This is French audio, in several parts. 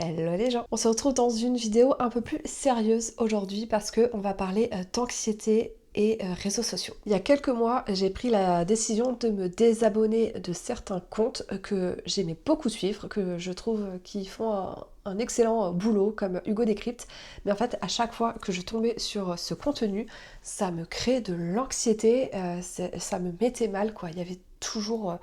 Hello les gens. On se retrouve dans une vidéo un peu plus sérieuse aujourd'hui parce qu'on va parler d'anxiété et réseaux sociaux. Il y a quelques mois, j'ai pris la décision de me désabonner de certains comptes que j'aimais beaucoup suivre, que je trouve qu'ils font un excellent boulot comme Hugo Décrypte. Mais en fait, à chaque fois que je tombais sur ce contenu, ça me créait de l'anxiété, ça me mettait mal quoi. Il y avait toujours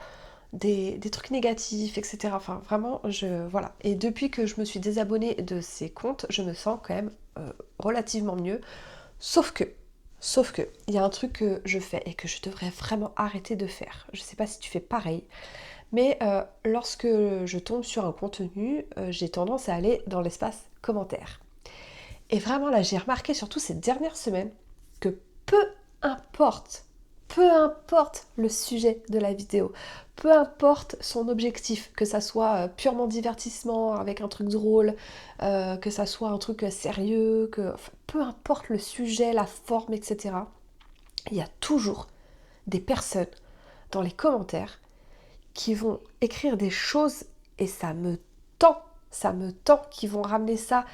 des trucs négatifs, etc. Enfin, vraiment, voilà. Et depuis que je me suis désabonnée de ces comptes, je me sens quand même relativement mieux. Sauf que, sauf que, il y a un truc que je fais et que je devrais vraiment arrêter de faire. Je sais pas si tu fais pareil, mais lorsque je tombe sur un contenu, j'ai tendance à aller dans l'espace commentaires. Et vraiment, là, j'ai remarqué, surtout ces dernières semaines, que importe, peu importe le sujet de la vidéo, peu importe son objectif, que ça soit purement divertissement avec un truc drôle, que ça soit un truc sérieux, enfin, peu importe le sujet, la forme, etc. Il y a toujours des personnes dans les commentaires qui vont écrire des choses et ça me tend, qui vont ramener ça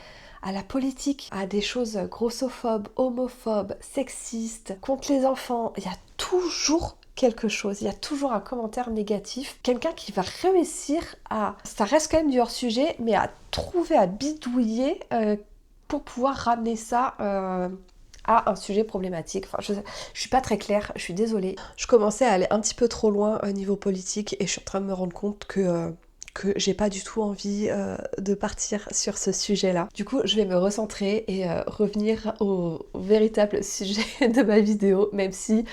à la politique, à des choses grossophobes, homophobes, sexistes, contre les enfants. Il y a toujours quelque chose, il y a toujours un commentaire négatif, quelqu'un qui va réussir à, ça reste quand même du hors-sujet, mais à trouver, à bidouiller pour pouvoir ramener ça à un sujet problématique. Enfin, je suis pas très claire, je suis désolée. Je commençais à aller un petit peu trop loin au niveau politique et je suis en train de me rendre compte que j'ai pas du tout envie de partir sur ce sujet-là. Du coup, je vais me recentrer et revenir au véritable sujet de ma vidéo, même si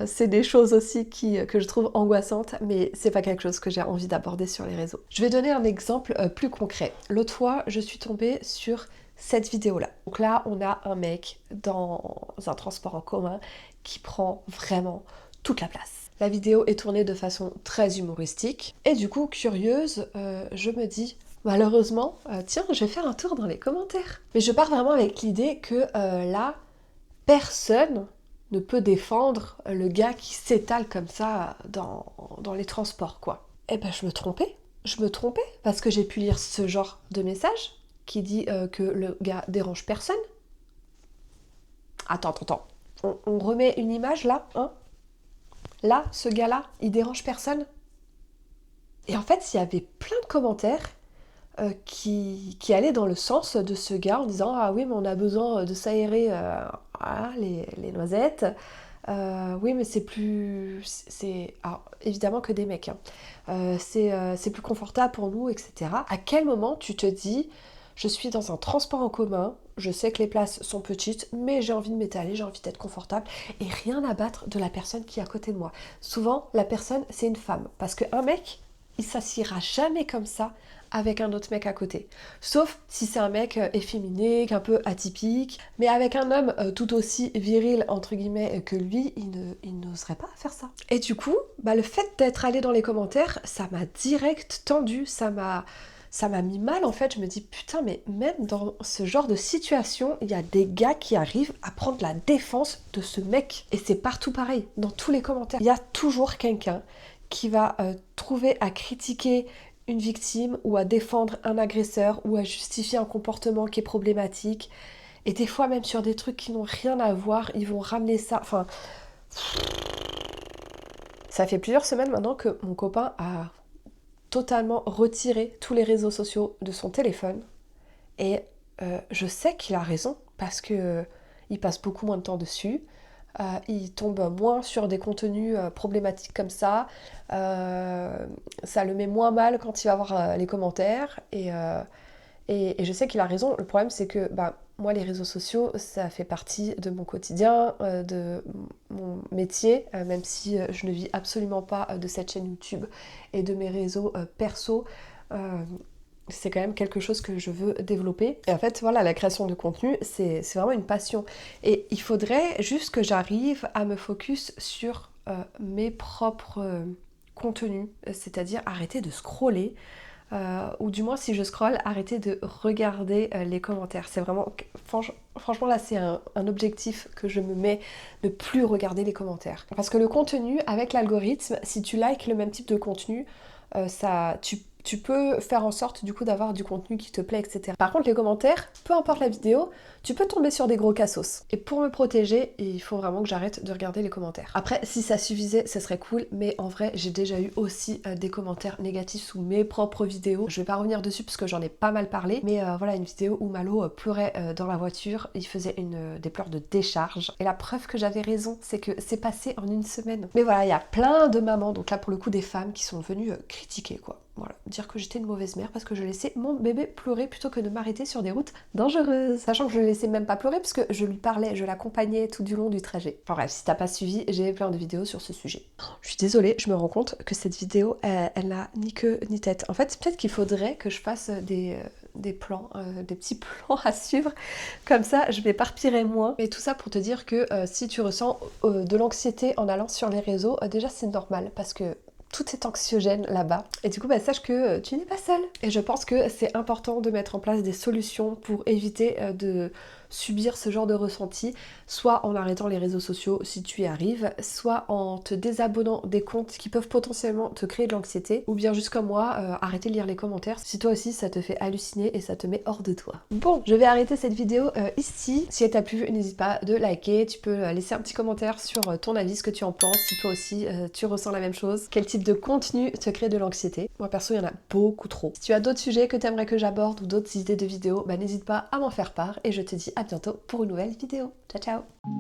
c'est des choses aussi que je trouve angoissantes, mais c'est pas quelque chose que j'ai envie d'aborder sur les réseaux. Je vais donner un exemple plus concret. L'autre fois, je suis tombée sur cette vidéo-là. Donc là, on a un mec dans un transport en commun qui prend vraiment toute la place. La vidéo est tournée de façon très humoristique et du coup, curieuse, je me dis malheureusement, tiens, je vais faire un tour dans les commentaires. Mais je pars vraiment avec l'idée que là, personne ne peut défendre le gars qui s'étale comme ça dans les transports, quoi. Eh ben, je me trompais, parce que j'ai pu lire ce genre de message qui dit que le gars dérange personne. Attends. On remet une image là, hein? Là, ce gars-là, il dérange personne. Et en fait, il y avait plein de commentaires qui allaient dans le sens de ce gars en disant ah oui mais on a besoin de s'aérer voilà, les noisettes. Oui mais c'est alors, évidemment que des mecs hein. C'est plus confortable pour nous, etc. À quel moment tu te dis je suis dans un transport en commun, je sais que les places sont petites, mais j'ai envie de m'étaler, j'ai envie d'être confortable et rien à battre de la personne qui est à côté de moi. Souvent la personne c'est une femme parce qu'un mec il s'assiera jamais comme ça avec un autre mec à côté. Sauf si c'est un mec efféminé, un peu atypique, mais avec un homme tout aussi viril, entre guillemets, que lui, il n'oserait pas faire ça. Et du coup, bah, le fait d'être allé dans les commentaires, ça m'a direct tendu, ça m'a mis mal en fait. Je me dis putain, mais même dans ce genre de situation, il y a des gars qui arrivent à prendre la défense de ce mec. Et c'est partout pareil, dans tous les commentaires. Il y a toujours quelqu'un qui va trouver à critiquer une victime ou à défendre un agresseur ou à justifier un comportement qui est problématique. Et des fois même sur des trucs qui n'ont rien à voir, ils vont ramener ça. Enfin, ça fait plusieurs semaines maintenant que mon copain a totalement retiré tous les réseaux sociaux de son téléphone. Et je sais qu'il a raison parce que il passe beaucoup moins de temps dessus. Il tombe moins sur des contenus problématiques comme ça. Ça le met moins mal quand il va voir les commentaires. Et je sais qu'il a raison. Le problème, c'est que bah, moi, les réseaux sociaux, ça fait partie de mon quotidien, de mon métier, même si je ne vis absolument pas de cette chaîne YouTube et de mes réseaux perso. C'est quand même quelque chose que je veux développer. Et en fait, voilà, la création de contenu, c'est vraiment une passion. Et il faudrait juste que j'arrive à me focus sur mes propres contenus, c'est-à-dire arrêter de scroller, ou du moins si je scrolle, arrêter de regarder les commentaires. C'est vraiment, franchement là, c'est un objectif que je me mets, de plus regarder les commentaires. Parce que le contenu, avec l'algorithme, si tu likes le même type de contenu, tu peux faire en sorte du coup d'avoir du contenu qui te plaît, etc. Par contre les commentaires, peu importe la vidéo, tu peux tomber sur des gros cassos. Et pour me protéger, il faut vraiment que j'arrête de regarder les commentaires. Après, si ça suffisait, ce serait cool, mais en vrai, j'ai déjà eu aussi des commentaires négatifs sous mes propres vidéos. Je vais pas revenir dessus parce que j'en ai pas mal parlé, mais voilà, une vidéo où Malo pleurait dans la voiture, il faisait des pleurs de décharge. Et la preuve que j'avais raison, c'est que c'est passé en une semaine. Mais voilà, il y a plein de mamans, donc là pour le coup des femmes qui sont venues critiquer quoi. Voilà, dire que j'étais une mauvaise mère parce que je laissais mon bébé pleurer plutôt que de m'arrêter sur des routes dangereuses. Sachant que je le laissais même pas pleurer parce que je lui parlais, je l'accompagnais tout du long du trajet. Enfin bref, si t'as pas suivi, j'ai plein de vidéos sur ce sujet. Je suis désolée, je me rends compte que cette vidéo, elle n'a ni queue ni tête. En fait, peut-être qu'il faudrait que je fasse des plans, des petits plans à suivre. Comme ça, je m'éparpillerai moins. Et tout ça pour te dire que si tu ressens de l'anxiété en allant sur les réseaux, déjà c'est normal parce que tout est anxiogène là-bas. Et du coup, sache que tu n'es pas seule. Et je pense que c'est important de mettre en place des solutions pour éviter de subir ce genre de ressenti, soit en arrêtant les réseaux sociaux si tu y arrives, soit en te désabonnant des comptes qui peuvent potentiellement te créer de l'anxiété, ou bien juste comme moi, arrêter de lire les commentaires si toi aussi ça te fait halluciner et ça te met hors de toi. Bon, je vais arrêter cette vidéo ici. Si elle t'a plu, n'hésite pas de liker, tu peux laisser un petit commentaire sur ton avis, ce que tu en penses, si toi aussi tu ressens la même chose, quel type de contenu te crée de l'anxiété. Moi perso, il y en a beaucoup trop. Si tu as d'autres sujets que tu aimerais que j'aborde ou d'autres idées de vidéos, n'hésite pas à m'en faire part et je te dis à bientôt pour une nouvelle vidéo. Ciao ciao.